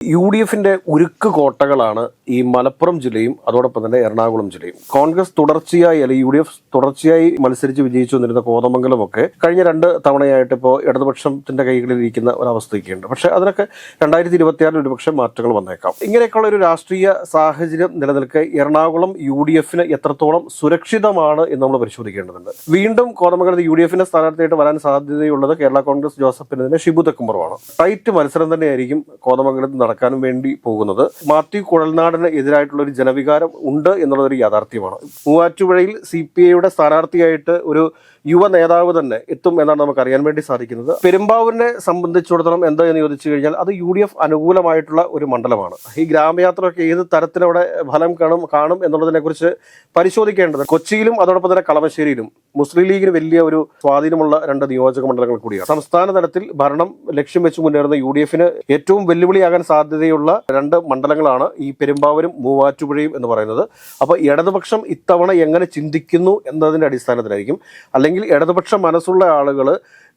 UDFിന്റെ ഉരുക്ക് കോട്ടകളാണ് ഈ മലപ്പുറം ജില്ലയും അതോടൊപ്പം തന്നെ എറണാകുളം ജില്ലയും. കോൺഗ്രസ് തുടർച്ചയായി അല്ലെങ്കിൽ UDF തുടർച്ചയായി മത്സരിച്ച് വിജയിച്ചു വന്നിരുന്ന കോതമംഗലമൊക്കെ കഴിഞ്ഞ 2 തവണയായിട്ട് ഇപ്പോൾ ഇടതുപക്ഷത്തിന്റെ കൈകളിലിരിക്കുന്ന ഒരവസ്ഥയൊക്കെയുണ്ട്. പക്ഷെ അതിനൊക്കെ 2026 ഒരുപക്ഷെ മാറ്റങ്ങൾ വന്നേക്കാം. ഇങ്ങനെയൊക്കെയുള്ള ഒരു രാഷ്ട്രീയ സാഹചര്യം നിലനിൽക്കെ എറണാകുളം UDFിന് എത്രത്തോളം സുരക്ഷിതമാണ് എന്ന് നമ്മൾ പരിശോധിക്കേണ്ടതുണ്ട്. വീണ്ടും കോതമംഗലത്ത് UDFിന്റെ സ്ഥാനാർത്ഥിയായിട്ട് വരാൻ സാധ്യതയുള്ളത് കേരള കോൺഗ്രസ് ജോസഫിനെതിരെ ഷിബു തെക്കുംപുറമാണ്. ടൈറ്റ് മത്സരം തന്നെയായിരിക്കും കോതമംഗലത്ത് നടക്കാനും വേണ്ടി പോകുന്നത്. മാത്യു കുഴൽനാടന് എതിരായിട്ടുള്ള ഒരു ജനവികാരം ഉണ്ട് എന്നുള്ളതൊരു യാഥാർത്ഥ്യമാണ്. മൂവാറ്റുപുഴയിൽ CPIയുടെ സ്ഥാനാർത്ഥിയായിട്ട് ഒരു യുവ നേതാവ് തന്നെ എത്തും എന്നാണ് നമുക്ക് അറിയാൻ വേണ്ടി സാധിക്കുന്നത്. പെരുമ്പാവൂരിനെ സംബന്ധിച്ചിടത്തോളം എന്താ എന്ന് ചോദിച്ചു കഴിഞ്ഞാൽ അത് UDF അനുകൂലമായിട്ടുള്ള ഒരു മണ്ഡലമാണ്. ഈ ഗ്രാമയാത്രയൊക്കെ ഏത് തരത്തിലവിടെ ഫലം കാണും എന്നുള്ളതിനെ കുറിച്ച് പരിശോധിക്കേണ്ടത്. കൊച്ചിയിലും അതോടൊപ്പം തന്നെ കളമശ്ശേരിയിലും മുസ്ലിം ലീഗിന് വലിയ ഒരു സ്വാധീനമുള്ള 2 നിയോജക മണ്ഡലങ്ങൾ കൂടിയാണ്. സംസ്ഥാന തലത്തിൽ ഭരണം ലക്ഷ്യം വെച്ച് മുന്നേറുന്ന UDFിന് ഏറ്റവും വെല്ലുവിളിയാകാൻ സാധ്യതയുള്ള 2 മണ്ഡലങ്ങളാണ് ഈ പെരുമ്പാവൂരും മൂവാറ്റുപുഴയും എന്ന് പറയുന്നത്. അപ്പോൾ ഇടതുപക്ഷം ഇത്തവണ എങ്ങനെ ചിന്തിക്കുന്നു എന്നതിന്റെ അടിസ്ഥാനത്തിലായിരിക്കും. അല്ലെങ്കിൽ ഇടതുപക്ഷ മനസ്സുള്ള ആളുകൾ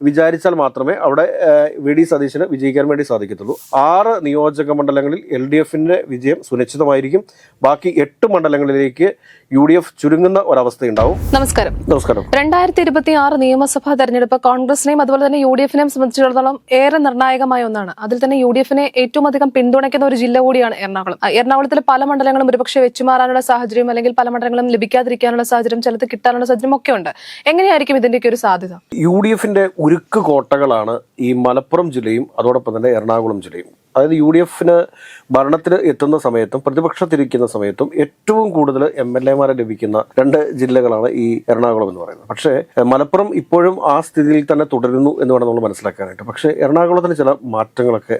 വിചാരിച്ചാൽ മാത്രമേ അവിടെ VD സതീശന് വിജയിക്കാൻ വേണ്ടി സാധിക്കത്തുള്ളൂ. 6 നിയോജക മണ്ഡലങ്ങളിൽ LDFിന്റെ വിജയം സുനിശ്ചിതമായിരിക്കും. ബാക്കി 8 മണ്ഡലങ്ങളിലേക്ക് UDF ചുരുങ്ങുന്ന ഒരവസ്ഥയുണ്ടാവും. നമസ്കാരം. 2026 നിയമസഭാ തെരഞ്ഞെടുപ്പ് കോൺഗ്രസിനെയും അതുപോലെ തന്നെ UDFിനെയും സംബന്ധിച്ചിടത്തോളം ഏറെ നിർണായകമായ ഒന്നാണ്. അതിൽ തന്നെ UDFിനെ ഏറ്റവും അധികം പിന്തുണയ്ക്കുന്ന ഒരു ജില്ല കൂടിയാണ് എറണാകുളം. എറണാകുളത്തിലെ പല മണ്ഡലങ്ങളും ഒരുപക്ഷെ വെച്ചുമാറാനുള്ള സാഹചര്യം അല്ലെങ്കിൽ പല മണ്ഡലങ്ങളും ലഭിക്കാതിരിക്കാനുള്ള സാഹചര്യം, ചിലത് കിട്ടാനുള്ള സാഹചര്യം ഒക്കെ ഉണ്ട്. എങ്ങനെയായിരിക്കും ഇതിന്റെയൊക്കെ ഒരു സാധ്യത? UDFിന്റെ ഉരുക്ക് കോട്ടകളാണ് ഈ മലപ്പുറം ജില്ലയും അതോടൊപ്പം തന്നെ എറണാകുളം ജില്ലയും. അതായത് UDFിന് ഭരണത്തിൽ എത്തുന്ന സമയത്തും പ്രതിപക്ഷത്തിരിക്കുന്ന സമയത്തും ഏറ്റവും കൂടുതൽ MLA-മാരെ ലഭിക്കുന്ന 2 ജില്ലകളാണ് ഈ എറണാകുളം എന്ന് പറയുന്നത്. പക്ഷേ മലപ്പുറം ഇപ്പോഴും ആ സ്ഥിതിയിൽ തന്നെ തുടരുന്നു എന്ന് വേണം നമ്മൾ മനസ്സിലാക്കാനായിട്ട്. പക്ഷേ എറണാകുളത്തിന് ചില മാറ്റങ്ങളൊക്കെ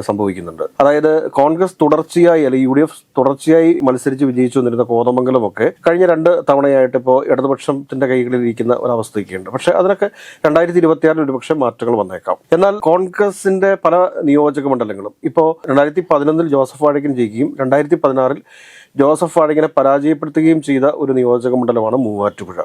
സംഭവിക്കുന്നുണ്ട്. അതായത് കോൺഗ്രസ് തുടർച്ചയായി അല്ലെങ്കിൽ UDF തുടർച്ചയായി മത്സരിച്ച് വിജയിച്ചു വന്നിരുന്ന കോതമംഗലമൊക്കെ കഴിഞ്ഞ 2 തവണയായിട്ട് ഇപ്പോൾ ഇടതുപക്ഷത്തിന്റെ കൈകളിലിരിക്കുന്ന ഒരവസ്ഥയൊക്കെയുണ്ട്. പക്ഷെ അതിനൊക്കെ 2026 ഒരുപക്ഷെ മാറ്റങ്ങൾ വന്നേക്കാം. എന്നാൽ കോൺഗ്രസിന്റെ പല നിയോജക മണ്ഡലങ്ങളും ഇപ്പോൾ 2011 ജോസഫ് വാഴക്കൻ ജയിക്കുകയും 2016 ജോസഫ് വാഴക്കനെ പരാജയപ്പെടുത്തുകയും ചെയ്ത ഒരു നിയോജക മണ്ഡലമാണ് മൂവാറ്റുപുഴ.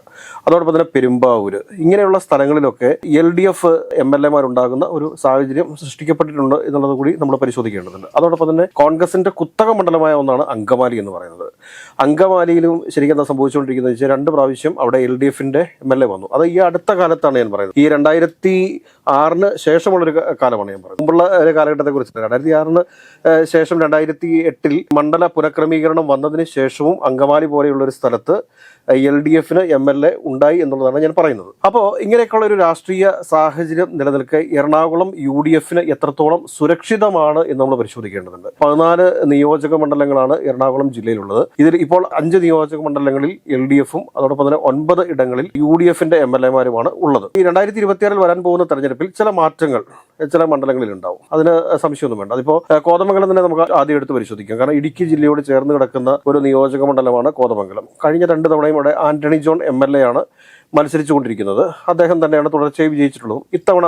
അതോടൊപ്പം തന്നെ പെരുമ്പാവൂര്. ഇങ്ങനെയുള്ള സ്ഥലങ്ങളിലൊക്കെ LDF MLA-മാരുണ്ടാകുന്ന ഒരു സാഹചര്യം സൃഷ്ടിക്കപ്പെട്ടിട്ടുണ്ട് എന്നുള്ളത് കൂടി നമ്മൾ പരിശോധിക്കേണ്ടതുണ്ട്. അതോടൊപ്പം തന്നെ കോൺഗ്രസിന്റെ കുത്തക മണ്ഡലമായ ഒന്നാണ് അങ്കമാലി എന്ന് പറയുന്നത്. അങ്കമാലിയിലും ശരിക്കും എന്താ സംഭവിച്ചുകൊണ്ടിരിക്കുന്നത് വെച്ചാൽ 2 പ്രാവശ്യം അവിടെ LDFിന്റെ MLA വന്നു. അത് ഈ അടുത്ത കാലത്താണ് ഞാൻ പറയുന്നത്. ഈ 2006 ശേഷമുള്ളൊരു കാലമാണ് ഞാൻ പറയുന്നത്. മുമ്പുള്ള ഒരു കാലഘട്ടത്തെ കുറിച്ച് 2006 ശേഷം 2008 മണ്ഡല പുനഃക്രമീകരണം വന്നതിന് ശേഷവും അങ്കമാലി പോലെയുള്ള ഒരു സ്ഥലത്ത് LDFിന് MLA ഉണ്ടായി എന്നുള്ളതാണ് ഞാൻ പറയുന്നത്. അപ്പോൾ ഇങ്ങനെയൊക്കെയുള്ള ഒരു രാഷ്ട്രീയ സാഹചര്യം നിലനിൽക്കെ എറണാകുളം UDFിന് എത്രത്തോളം സുരക്ഷിതമാണ് എന്ന് നമ്മൾ പരിശോധിക്കേണ്ടതുണ്ട്. 14 നിയോജക മണ്ഡലങ്ങളാണ് എറണാകുളം ജില്ലയിലുള്ളത്. ഇതിൽ ഇപ്പോൾ 5 നിയോജക മണ്ഡലങ്ങളിൽ LDFും അതോടൊപ്പം തന്നെ 9 ഇടങ്ങളിൽ UDFിന്റെ MLA-മാരുമാണ് ഉള്ളത്. ഈ 2026 വരാൻ പോകുന്ന തെരഞ്ഞെടുപ്പിൽ ചില മാറ്റങ്ങൾ ചില മണ്ഡലങ്ങളിൽ ഉണ്ടാവും. അതിന് സംശയമൊന്നും വേണ്ട. അതിപ്പോൾ കോതമംഗലം തന്നെ നമുക്ക് ആദ്യം എടുത്ത് പരിശോധിക്കാം. കാരണം ഇടുക്കി ജില്ലയോട് ചേർന്ന് കിടക്കുന്ന ഒരു നിയോജക മണ്ഡലമാണ് കോതമംഗലം. കഴിഞ്ഞ 2 തവണയും ഇവിടെ ആന്റണി ജോൺ MLA ആണ് മത്സരിച്ചുകൊണ്ടിരിക്കുന്നത്. അദ്ദേഹം തന്നെയാണ് തുടർച്ചയായി വിജയിച്ചിട്ടുള്ളതും. ഇത്തവണ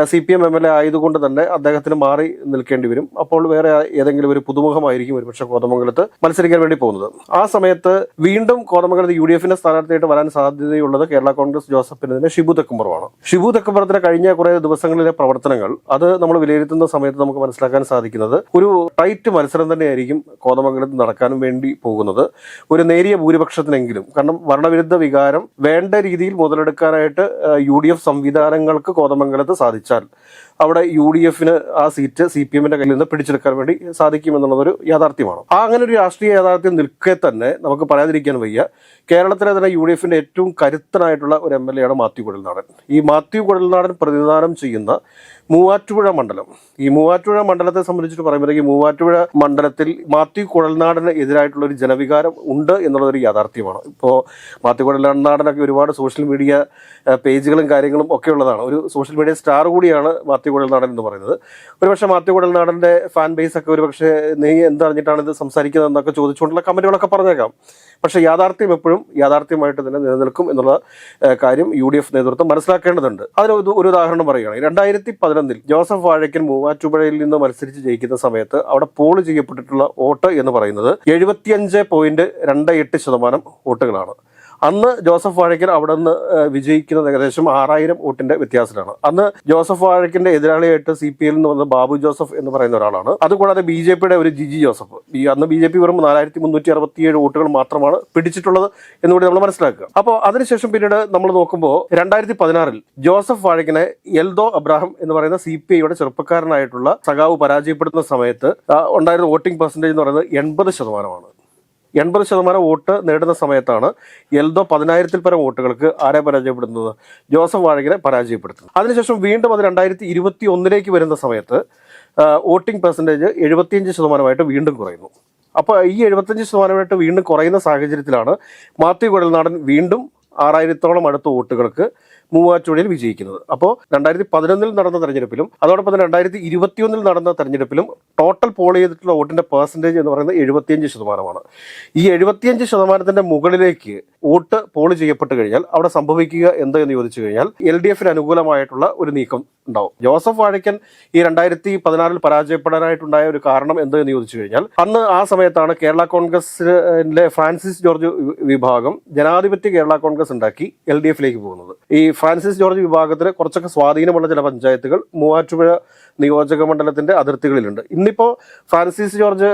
CPM MLA ആയതുകൊണ്ട് തന്നെ അദ്ദേഹത്തിന് മാറി നിൽക്കേണ്ടി വരും. അപ്പോൾ വേറെ ഏതെങ്കിലും ഒരു പുതുമുഖമായിരിക്കും ഒരുപക്ഷെ കോതമംഗലത്ത് മത്സരിക്കാൻ വേണ്ടി പോകുന്നത്. ആ സമയത്ത് വീണ്ടും കോതമംഗലത്ത് UDFിന്റെ സ്ഥാനാർത്ഥിയായിട്ട് വരാൻ സാധ്യതയുള്ളത് കേരള കോൺഗ്രസ് ജോസഫിനെതിരെ ഷിബു തെക്കുംപുറമാണ്. ഷിബു തെക്കുംപുറത്തിന് കഴിഞ്ഞ കുറേ ദിവസങ്ങളിലെ പ്രവർത്തനങ്ങൾ അത് നമ്മൾ വിലയിരുത്തുന്ന സമയത്ത് നമുക്ക് മനസ്സിലാക്കാൻ സാധിക്കുന്നത് ഒരു ടൈറ്റ് മത്സരം തന്നെയായിരിക്കും കോതമംഗലത്ത് നടക്കാനും വേണ്ടി പോകുന്നത്. ഒരു നേരിയ ഭൂരിപക്ഷത്തിനെങ്കിലും, കാരണം ഭരണവിരുദ്ധ വികാരം വേണ്ട രീതിയിൽ മുതലെടുക്കാനായിട്ട് UDF സംവിധാനങ്ങൾക്ക് കോതമംഗലത്ത് സാധിച്ചാൽ അവിടെ UDFിന് ആ സീറ്റ് CPMന്റെ കയ്യിൽ നിന്ന് പിടിച്ചെടുക്കാൻ വേണ്ടി സാധിക്കുമെന്നുള്ളതൊരു യാഥാർത്ഥ്യമാണ്. അങ്ങനെ ഒരു രാഷ്ട്രീയ യാഥാർത്ഥ്യം നിൽക്കെ തന്നെ നമുക്ക് പറയാതിരിക്കാൻ വയ്യ. കേരളത്തിലെ തന്നെ UDFിന്റെ ഏറ്റവും കരുത്തനായിട്ടുള്ള ഒരു MLA ആണ് മാത്യു കുഴൽനാടൻ. ഈ മാത്യു കുഴൽനാടൻ പ്രതിനിധാനം ചെയ്യുന്ന മൂവാറ്റുപുഴ മണ്ഡലം, ഈ മൂവാറ്റുപുഴ മണ്ഡലത്തെ സംബന്ധിച്ചിട്ട് പറയുമ്പോഴേക്കും മൂവാറ്റുപുഴ മണ്ഡലത്തിൽ മാത്യു കുഴൽനാടന് എതിരായിട്ടുള്ള ഒരു ജനവികാരം ഉണ്ട് എന്നുള്ളതൊരു യാഥാർത്ഥ്യമാണ്. ഇപ്പോൾ മാത്യു കുഴൽനാടനൊക്കെ ഒരുപാട് സോഷ്യൽ മീഡിയ പേജുകളും കാര്യങ്ങളും ഒക്കെ ഉള്ളതാണ്. ഒരു സോഷ്യൽ മീഡിയ സ്റ്റാർ കൂടിയാണ് മാത്യു കുഴൽനാടൻ എന്ന് പറയുന്നത്. ഒരുപക്ഷെ മാത്യു കുഴൽനാടൻ്റെ ഫാൻ ബേസ് ഒക്കെ ഒരുപക്ഷെ നീ എന്തറിഞ്ഞിട്ടാണ് ഇത് സംസാരിക്കുന്നത് എന്നൊക്കെ ചോദിച്ചുകൊണ്ടുള്ള കമന്റുകളൊക്കെ പറഞ്ഞേക്കാം. പക്ഷേ യാഥാർത്ഥ്യം എപ്പോഴും യാഥാർത്ഥ്യമായിട്ട് തന്നെ നിലനിൽക്കും എന്നുള്ള കാര്യം UDF നേതൃത്വം മനസ്സിലാക്കേണ്ടതുണ്ട്. അതിന് ഒരു ഉദാഹരണം പറയുകയാണെങ്കിൽ 2011 ജോസഫ് വാഴക്കൻ മൂവാറ്റുപുഴയിൽ നിന്ന് മത്സരിച്ച് ജയിക്കുന്ന സമയത്ത് അവിടെ പോൾ ചെയ്യപ്പെട്ടിട്ടുള്ള വോട്ട് എന്ന് പറയുന്നത് 75.28% വോട്ടുകളാണ്. അന്ന് ജോസഫ് വാഴക്കൻ അവിടെ നിന്ന് വിജയിക്കുന്നത് ഏകദേശം 6000 വോട്ടിന്റെ വ്യത്യാസത്തിലാണ്. അന്ന് ജോസഫ് വാഴക്കന്റെ എതിരാളിയായിട്ട് CPI നിന്ന് വന്ന ബാബു ജോസഫ് എന്ന് പറയുന്ന ഒരാളാണ്. അതുകൂടാതെ BJPയുടെ ഒരു ജിജി ജോസഫ്, അന്ന് BJP വെറും 4367 വോട്ടുകൾ മാത്രമാണ് പിടിച്ചിട്ടുള്ളത് എന്നുകൂടി നമ്മൾ മനസ്സിലാക്കുക. അപ്പോൾ അതിനുശേഷം പിന്നീട് നമ്മൾ നോക്കുമ്പോൾ 2016 ജോസഫ് വാഴക്കനെ എൽദോ അബ്രാഹം എന്ന് പറയുന്ന CPIയുടെ ചെറുപ്പക്കാരനായിട്ടുള്ള സഖാവ് പരാജയപ്പെടുത്തുന്ന സമയത്ത് ഉണ്ടായിരുന്ന വോട്ടിംഗ് പെർസെന്റേജ് എന്ന് പറയുന്നത് 80%. 80% വോട്ട് നേടുന്ന സമയത്താണ് എൽദോ 10,000-ൽ പരം വോട്ടുകൾക്ക് ആരെ പരാജയപ്പെടുത്തുന്നത്? ജോസഫ് വാഴക്കനെ പരാജയപ്പെടുത്തുന്നത്. അതിനുശേഷം വീണ്ടും അത് 2021 വരുന്ന സമയത്ത് വോട്ടിംഗ് പെർസെൻറ്റേജ് 75% വീണ്ടും കുറയുന്നു. അപ്പോൾ ഈ 75% വീണ്ടും കുറയുന്ന സാഹചര്യത്തിലാണ് മാത്യു കുഴൽനാടൻ വീണ്ടും 6000-ഓളം അടുത്ത വോട്ടുകൾക്ക് മൂവാറ്റുപുഴയിൽ വിജയിക്കുന്നത്. അപ്പോൾ 2011 നടന്ന തെരഞ്ഞെടുപ്പിലും അതോടൊപ്പം തന്നെ 2021 നടന്ന തെരഞ്ഞെടുപ്പിലും ടോട്ടൽ പോൾ ചെയ്തിട്ടുള്ള വോട്ടിന്റെ പെർസെൻറ്റേജ് എന്ന് പറയുന്നത് 75%. ഈ 75% മുകളിലേക്ക് വോട്ട് പോൾ ചെയ്യപ്പെട്ട് കഴിഞ്ഞാൽ അവിടെ സംഭവിക്കുക എന്തെന്ന് ചോദിച്ചു കഴിഞ്ഞാൽ LDFന് അനുകൂലമായിട്ടുള്ള ഒരു നീക്കം ഉണ്ടാവും. ജോസഫ് വാഴക്കൻ ഈ 2016 പരാജയപ്പെടാനായിട്ടുണ്ടായ ഒരു കാരണം എന്തെന്ന് ചോദിച്ചു കഴിഞ്ഞാൽ അന്ന് ആ സമയത്താണ് കേരള കോൺഗ്രസിലെ ഫ്രാൻസിസ് ജോർജ് വിഭാഗം ജനാധിപത്യ കേരള കോൺഗ്രസ് ഉണ്ടാക്കി LDFിലേക്ക് പോകുന്നത്. ഈ ഫ്രാൻസിസ് ജോർജ് വിഭാഗത്തിന് കുറച്ചൊക്കെ സ്വാധീനമുള്ള ചില പഞ്ചായത്തുകൾ മൂവാറ്റുപുഴ നിയോജക മണ്ഡലത്തിന്റെ അതിർത്തികളിലുണ്ട്. ഇന്നിപ്പോ ഫ്രാൻസിസ് ജോർജ്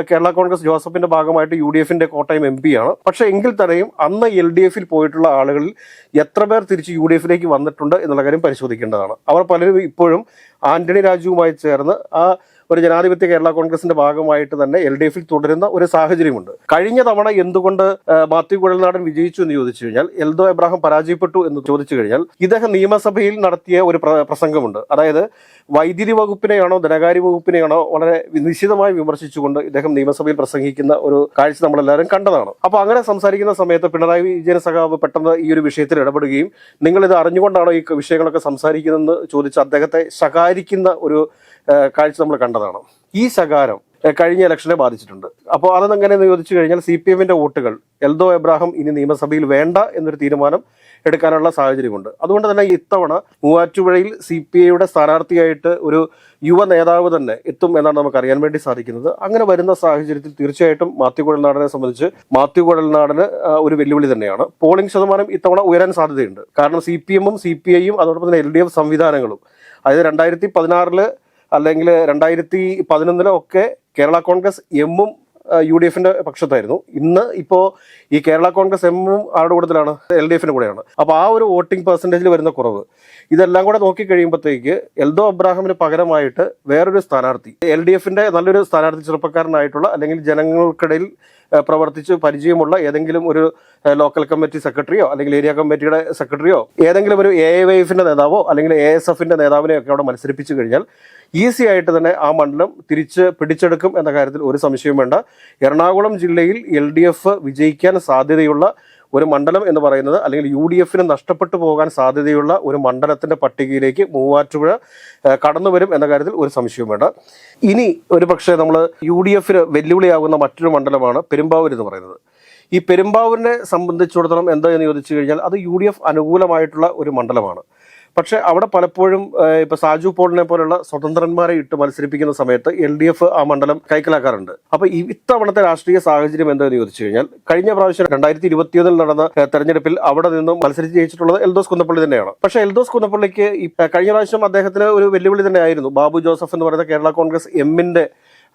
കേരള കോൺഗ്രസ് ജോസഫിന്റെ ഭാഗമായിട്ട് UDFന്റെ കോട്ടയം MP ആണ്. പക്ഷെ എങ്കിൽ തന്നെയും അന്ന് LDFിൽ പോയിട്ടുള്ള ആളുകളിൽ എത്ര പേർ തിരിച്ച് UDFിലേക്ക് വന്നിട്ടുണ്ട് എന്നുള്ള കാര്യം പരിശോധിക്കേണ്ടതാണ്. അവർ പലരും ഇപ്പോഴും ആന്റണി രാജുവുമായി ചേർന്ന് ആ ഒരു ജനാധിപത്യ കേരള കോൺഗ്രസിന്റെ ഭാഗമായിട്ട് തന്നെ LDFിൽ തുടരുന്ന ഒരു സാഹചര്യമുണ്ട്. കഴിഞ്ഞ തവണ എന്തുകൊണ്ട് മാത്യു കുഴൽനാടൻ വിജയിച്ചു എന്ന് ചോദിച്ചു കഴിഞ്ഞാൽ, എൽദോ എബ്രാഹിം പരാജയപ്പെട്ടു എന്ന് ചോദിച്ചു കഴിഞ്ഞാൽ, ഇദ്ദേഹം നിയമസഭയിൽ നടത്തിയ ഒരു പ്രസംഗമുണ്ട്. അതായത് വൈദ്യുതി വകുപ്പിനെയാണോ ധനകാര്യ വകുപ്പിനെയാണോ വളരെ നിശിതമായി വിമർശിച്ചുകൊണ്ട് ഇദ്ദേഹം നിയമസഭയിൽ പ്രസംഗിക്കുന്ന ഒരു കാഴ്ച നമ്മളെല്ലാവരും കണ്ടതാണ്. അപ്പൊ അങ്ങനെ സംസാരിക്കുന്ന സമയത്ത് പിണറായി വിജയൻ സഖാവ് പെട്ടെന്ന് ഈ ഒരു വിഷയത്തിൽ ഇടപെടുകയും നിങ്ങൾ ഇത് അറിഞ്ഞുകൊണ്ടാണോ ഈ വിഷയങ്ങളൊക്കെ സംസാരിക്കുന്നതെന്ന് ചോദിച്ച് അദ്ദേഹത്തെ ശകാരിക്കുന്ന ഒരു കാഴ്ച നമ്മൾ കണ്ടതാണ്. ഈ ശകാരം കഴിഞ്ഞ ഇലക്ഷനെ ബാധിച്ചിട്ടുണ്ട്. അപ്പോൾ അതെങ്ങനെയെന്ന് ചോദിച്ചു കഴിഞ്ഞാൽ CPMന്റെ വോട്ടുകൾ എൽദോ എബ്രാഹിം ഇനി നിയമസഭയിൽ വേണ്ട എന്നൊരു തീരുമാനം എടുക്കാനുള്ള സാഹചര്യമുണ്ട്. അതുകൊണ്ട് തന്നെ ഇത്തവണ മൂവാറ്റുപുഴയിൽ CPIയുടെ സ്ഥാനാർത്ഥിയായിട്ട് ഒരു യുവ നേതാവ് തന്നെ എത്തും എന്നാണ് നമുക്ക് അറിയാൻ വേണ്ടി സാധിക്കുന്നത്. അങ്ങനെ വരുന്ന സാഹചര്യത്തിൽ തീർച്ചയായിട്ടും മാത്യു കുഴൽനാടനെ സംബന്ധിച്ച് മാത്യു കുഴൽനാടന് ഒരു വെല്ലുവിളി തന്നെയാണ്. പോളിംഗ് ശതമാനം ഇത്തവണ ഉയരാൻ സാധ്യതയുണ്ട്. കാരണം CPMഉം CPIയും അതോടൊപ്പം തന്നെ LDF സംവിധാനങ്ങളും, അതായത് 2016 അല്ലെങ്കിൽ 2011 ഒക്കെ കേരള കോൺഗ്രസ് എമ്മും UDFന്റെ പക്ഷത്തായിരുന്നു. ഇന്ന് ഇപ്പോൾ ഈ കേരള കോൺഗ്രസ് എമ്മും ആരുടെ കൂട്ടത്തിലാണ്? LDFന്റെ കൂടെയാണ്. അപ്പോൾ ആ ഒരു വോട്ടിംഗ് പെർസെൻറ്റേജിൽ വരുന്ന കുറവ്, ഇതെല്ലാം കൂടെ നോക്കിക്കഴിയുമ്പോഴത്തേക്ക് എൽദോ അബ്രാഹിമിന് പകരമായിട്ട് വേറൊരു സ്ഥാനാർത്ഥി, LDFന്റെ നല്ലൊരു സ്ഥാനാർത്ഥി, ചെറുപ്പക്കാരനായിട്ടുള്ള അല്ലെങ്കിൽ ജനങ്ങൾക്കിടയിൽ പ്രവർത്തിച്ച് പരിചയമുള്ള ഏതെങ്കിലും ഒരു ലോക്കൽ കമ്മിറ്റി സെക്രട്ടറിയോ അല്ലെങ്കിൽ ഏരിയ കമ്മിറ്റിയുടെ സെക്രട്ടറിയോ ഏതെങ്കിലും ഒരു AIYFന്റെ നേതാവോ അല്ലെങ്കിൽ ASFന്റെ നേതാവിനെയൊക്കെ അവിടെ മത്സരിപ്പിച്ചു കഴിഞ്ഞാൽ ഈസി ആയിട്ട് തന്നെ ആ മണ്ഡലം തിരിച്ച് പിടിച്ചെടുക്കും എന്ന കാര്യത്തിൽ ഒരു സംശയവും വേണ്ട. എറണാകുളം ജില്ലയിൽ LDF വിജയിക്കാൻ സാധ്യതയുള്ള ഒരു മണ്ഡലം എന്ന് പറയുന്നത്, അല്ലെങ്കിൽ UDFന് നഷ്ടപ്പെട്ടു പോകാൻ സാധ്യതയുള്ള ഒരു മണ്ഡലത്തിന്റെ പട്ടികയിലേക്ക് മൂവാറ്റുപുഴ കടന്നു വരും എന്ന കാര്യത്തിൽ ഒരു സംശയവും വേണ്ട. ഇനി ഒരു പക്ഷേ നമ്മൾ UDFന് വെല്ലുവിളിയാകുന്ന മറ്റൊരു മണ്ഡലമാണ് പെരുമ്പാവൂർ എന്ന് പറയുന്നത്. ഈ പെരുമ്പാവൂരിനെ സംബന്ധിച്ചിടത്തോളം എന്താ എന്ന് ചോദിച്ചു കഴിഞ്ഞാൽ അത് UDF അനുകൂലമായിട്ടുള്ള ഒരു മണ്ഡലമാണ്. പക്ഷെ അവിടെ പലപ്പോഴും ഇപ്പൊ സാജു പോളിനെ പോലുള്ള സ്വതന്ത്രന്മാരെ ഇട്ട് മത്സരിപ്പിക്കുന്ന സമയത്ത് LDF ആ മണ്ഡലം കൈക്കലാക്കാറുണ്ട്. അപ്പൊ ഇത്തവണത്തെ രാഷ്ട്രീയ സാഹചര്യം എന്താണെന്ന് ചോദിച്ചു കഴിഞ്ഞാൽ, കഴിഞ്ഞ പ്രാവശ്യം 2021 നടന്ന തെരഞ്ഞെടുപ്പിൽ അവിടെ നിന്നും മത്സരിച്ച് ജയിച്ചിട്ടുള്ളത് എൽദോസ് കുന്നപ്പള്ളി തന്നെയാണ്. പക്ഷെ എൽദോസ് കുന്നപ്പള്ളിക്ക് കഴിഞ്ഞ പ്രാവശ്യം അദ്ദേഹത്തിന് ഒരു വെല്ലുവിളി തന്നെയായിരുന്നു. ബാബു ജോസഫ് എന്ന് പറയുന്ന കേരള കോൺഗ്രസ് എമ്മിന്റെ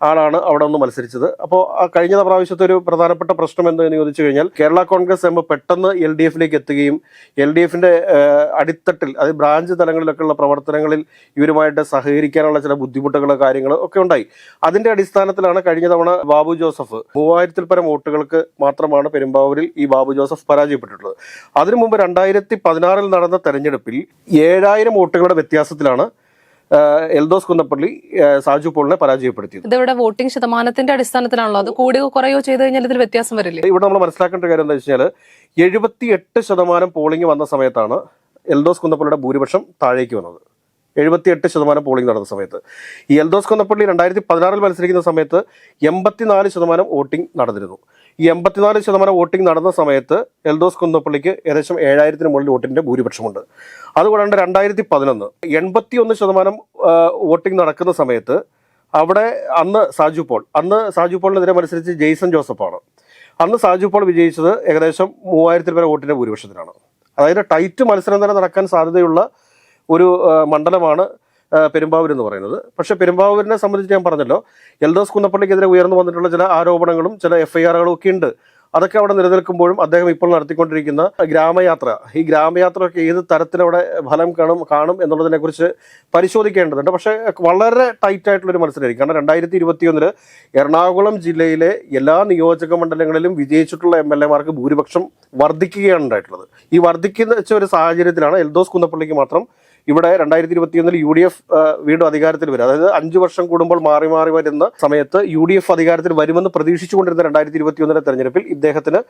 ആളാണ് അവിടെ ഒന്ന് മത്സരിച്ചത്. അപ്പോൾ കഴിഞ്ഞ പ്രാവശ്യത്തെ ഒരു പ്രധാനപ്പെട്ട പ്രശ്നം എന്തെന്ന് ചോദിച്ചു കഴിഞ്ഞാൽ, കേരള കോൺഗ്രസ് എം പെട്ടെന്ന് LDFിലേക്ക് എത്തുകയും LDFന്റെ അടിത്തട്ടിൽ, അതായത് ബ്രാഞ്ച് തലങ്ങളിലൊക്കെയുള്ള പ്രവർത്തനങ്ങളിൽ ഇവരുമായിട്ട് സഹകരിക്കാനുള്ള ചില ബുദ്ധിമുട്ടുകൾ കാര്യങ്ങൾ ഒക്കെ ഉണ്ടായി. അതിന്റെ അടിസ്ഥാനത്തിലാണ് കഴിഞ്ഞ തവണ ബാബു ജോസഫ് 3000-ൽ പരം വോട്ടുകൾക്ക് മാത്രമാണ് പെരുമ്പാവൂരിൽ ഈ ബാബു ജോസഫ് പരാജയപ്പെട്ടിട്ടുള്ളത്. അതിനു മുമ്പ് 2016 നടന്ന തെരഞ്ഞെടുപ്പിൽ 7000 വോട്ടുകളുടെ വ്യത്യാസത്തിലാണ് എൽദോസ് കുന്നപ്പള്ളി സാജു പോളിനെ പരാജയപ്പെടുത്തിയത്. ഇതിവിടെ വോട്ടിംഗ് ശതമാനത്തിന്റെ അടിസ്ഥാനത്തിലാണല്ലോ, അത് കൂടുകയോ കുറയോ ചെയ്ത് കഴിഞ്ഞാൽ ഇതിൽ വ്യത്യാസം വരില്ലേ? ഇവിടെ നമ്മൾ മനസ്സിലാക്കേണ്ട കാര്യം എന്താ വെച്ചാൽ, 78% പോളിംഗ് വന്ന സമയത്താണ് എൽദോസ് കുന്നപ്പള്ളിയുടെ ഭൂരിപക്ഷം താഴേക്ക് വന്നത്. 78% പോളിംഗ് നടന്ന സമയത്ത് ഈ എൽദോസ് കുന്നപ്പള്ളി 2016 മത്സരിക്കുന്ന സമയത്ത് 84% വോട്ടിംഗ് നടന്നിരുന്നു. ഈ 84% വോട്ടിംഗ് നടന്ന സമയത്ത് എൽദോസ് കുന്നപ്പള്ളിക്ക് ഏകദേശം 7000-ന് മുകളിൽ വോട്ടിന്റെ ഭൂരിപക്ഷമുണ്ട്. അതുകൂടാണ്ട് 2011 81% വോട്ടിംഗ് നടക്കുന്ന സമയത്ത് അവിടെ അന്ന് സാജു പോളിനെതിരെ മത്സരിച്ച് ജെയ്സൺ ജോസഫാണ്. അന്ന് സാജു പോൾ വിജയിച്ചത് ഏകദേശം 3000 പേരെ വോട്ടിന്റെ ഭൂരിപക്ഷത്തിലാണ്. അതായത് ടൈറ്റ് മത്സരം തന്നെ നടക്കാൻ സാധ്യതയുള്ള ഒരു മണ്ഡലമാണ് പെരുമ്പാവൂർ എന്ന് പറയുന്നത്. പക്ഷേ പെരുമ്പാവൂരിനെ സംബന്ധിച്ച് ഞാൻ പറഞ്ഞല്ലോ, എൽദോസ് കുന്നപ്പള്ളിക്കെതിരെ ഉയർന്നു വന്നിട്ടുള്ള ചില ആരോപണങ്ങളും ചില FIRകളും ഒക്കെ ഉണ്ട്. അതൊക്കെ അവിടെ നിലനിൽക്കുമ്പോഴും അദ്ദേഹം ഇപ്പോൾ നടത്തിക്കൊണ്ടിരിക്കുന്ന ഗ്രാമയാത്ര, ഈ ഗ്രാമയാത്രയൊക്കെ ഏത് തരത്തിലവിടെ ഫലം കാണും എന്നുള്ളതിനെക്കുറിച്ച് പരിശോധിക്കേണ്ടതുണ്ട്. പക്ഷേ വളരെ ടൈറ്റ് ആയിട്ടുള്ളൊരു മത്സരമായിരിക്കും. കാരണം 2021 എറണാകുളം ജില്ലയിലെ എല്ലാ നിയോജക മണ്ഡലങ്ങളിലും വിജയിച്ചിട്ടുള്ള MLAമാർക്ക് ഭൂരിപക്ഷം വർദ്ധിക്കുകയാണ് ഉണ്ടായിട്ടുള്ളത്. ഈ വർദ്ധിക്കുന്ന ഒരു സാഹചര്യത്തിലാണ് എൽദോസ് കുന്നപ്പള്ളിക്ക് മാത്രം ഇവിടെ 2021 UDF വീണ്ടും അധികാരത്തിൽ വരും. അതായത് 5 വർഷം കൂടുമ്പോൾ മാറി മാറി വരുന്ന സമയത്ത് UDF അധികാരത്തിൽ വരുമെന്ന് പ്രതീക്ഷിച്ചുകൊണ്ടിരുന്ന 2021 തെരഞ്ഞെടുപ്പിൽ ഇദ്ദേഹത്തിന്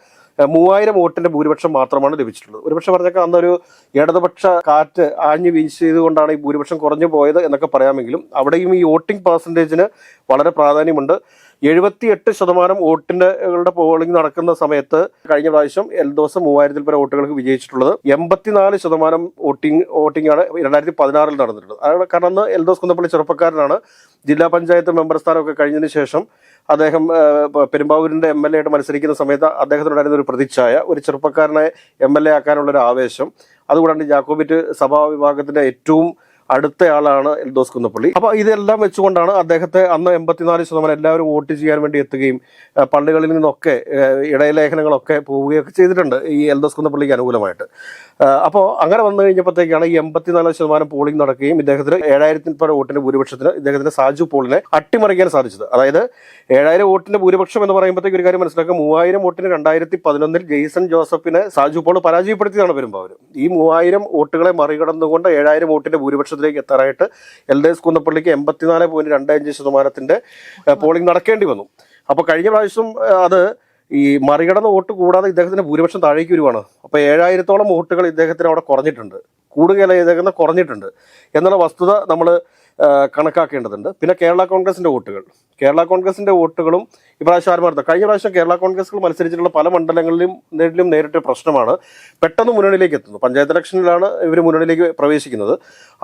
3000 വോട്ടിന്റെ ഭൂരിപക്ഷം മാത്രമാണ് ലഭിച്ചിട്ടുള്ളത്. ഒരുപക്ഷെ പറഞ്ഞേക്കാം അന്നൊരു ഇടതുപക്ഷ കാറ്റ് ആഞ്ഞു വീശിയതുകൊണ്ടാണ് ഈ ഭൂരിപക്ഷം കുറഞ്ഞു പോയത് എന്നൊക്കെ പറയാമെങ്കിലും അവിടെയും ഈ വോട്ടിംഗ് പെർസെൻറ്റേജിന് വളരെ പ്രാധാന്യമുണ്ട്. 78% വോട്ടിന്റെ പോളിംഗ് നടക്കുന്ന സമയത്ത് കഴിഞ്ഞ പ്രാവശ്യം എൽദോസ് 3000 പേരെ വോട്ടുകൾക്ക് വിജയിച്ചിട്ടുള്ളത്. 84% വോട്ടിംഗ് ആണ് 2016 നടന്നിട്ടുള്ളത്. കാരണം അന്ന് എൽദോസ് കുന്നപ്പള്ളി ചെറുപ്പക്കാരനാണ്. ജില്ലാ പഞ്ചായത്ത് മെമ്പർ സ്ഥാനമൊക്കെ കഴിഞ്ഞതിന് ശേഷം അദ്ദേഹം പെരുമ്പാവൂരിന്റെ MLA ആയിട്ട് മത്സരിക്കുന്ന സമയത്ത് അദ്ദേഹത്തിനുണ്ടായിരുന്ന ഒരു പ്രതിച്ഛായ, ഒരു ചെറുപ്പക്കാരനെ MLA ആക്കാനുള്ളൊരു ആവേശം, അതുകൂടാണ്ട് ജാക്കോബിറ്റ് സഭാ വിഭാഗത്തിന്റെ ഏറ്റവും അടുത്തയാളാണ് എൽദോസ് കുന്നപ്പള്ളി. അപ്പോൾ ഇതെല്ലാം വെച്ചുകൊണ്ടാണ് അദ്ദേഹത്തെ അന്ന് 84% എല്ലാവരും വോട്ട് ചെയ്യാൻ വേണ്ടി എത്തുകയും പള്ളികളിൽ നിന്നൊക്കെ ഇടയലേഖനങ്ങളൊക്കെ പോവുകയൊക്കെ ചെയ്തിട്ടുണ്ട് ഈ എൽദോസ് കുന്നപ്പള്ളിക്ക് അനുകൂലമായിട്ട്. അപ്പോൾ അങ്ങനെ വന്നു കഴിഞ്ഞപ്പോഴത്തേക്കാണ് ഈ 84% പോളിംഗ് നടക്കുകയും ഇദ്ദേഹത്തിന് 7000 പേരെ വോട്ടിന്റെ ഭൂരിപക്ഷത്തിന് ഇദ്ദേഹത്തിന് സാജു പോളിനെ അട്ടിമറിക്കാൻ സാധിച്ചത്. അതായത് 7000 വോട്ടിന്റെ ഭൂരിപക്ഷം എന്ന് പറയുമ്പോഴത്തേക്ക് ഒരു കാര്യം മനസ്സിലാക്കുക, 3000 വോട്ടിന് 2011 ജെയ്സൺ ജോസഫിനെ സാജു പോൾ പരാജയപ്പെടുത്തിയതാണ് പെരുമ്പാവൂർ. ഈ 3000 വോട്ടുകളെ മറികടന്നുകൊണ്ട് 7000 വോട്ടിന്റെ ഭൂരിപക്ഷത്തിലേക്ക് എത്താനായിട്ട് എൽദോസ് കുന്നപ്പള്ളിക്ക് 84.25% പോളിംഗ് നടക്കേണ്ടി വന്നു. അപ്പോൾ കഴിഞ്ഞ പ്രാവശ്യം അത് ഈ മറികടന്ന വോട്ട് കൂടാതെ ഇദ്ദേഹത്തിന്റെ ഭൂരിപക്ഷം താഴേക്ക് വരുവാണ്. അപ്പോൾ 7000-ഓളം വോട്ടുകൾ ഇദ്ദേഹത്തിന് അവിടെ കുറഞ്ഞിട്ടുണ്ട്, കൂടുകയല്ല ഇദ്ദേഹത്തിന് കുറഞ്ഞിട്ടുണ്ട് എന്നുള്ള വസ്തുത നമ്മൾ കണക്കാക്കേണ്ടതുണ്ട്. പിന്നെ കേരള കോൺഗ്രസിന്റെ വോട്ടുകളും ഇപ്രാവശ്യം ആരും കഴിഞ്ഞ പ്രാവശ്യം കേരള കോൺഗ്രസ് മത്സരിച്ചിട്ടുള്ള പല മണ്ഡലങ്ങളിലും നേരിട്ട പ്രശ്നമാണ് പെട്ടെന്ന് മുന്നണിയിലേക്ക് എത്തുന്നത്. പഞ്ചായത്ത് ഇലക്ഷനിലാണ് ഇവർ മുന്നണിയിലേക്ക് പ്രവേശിക്കുന്നത്.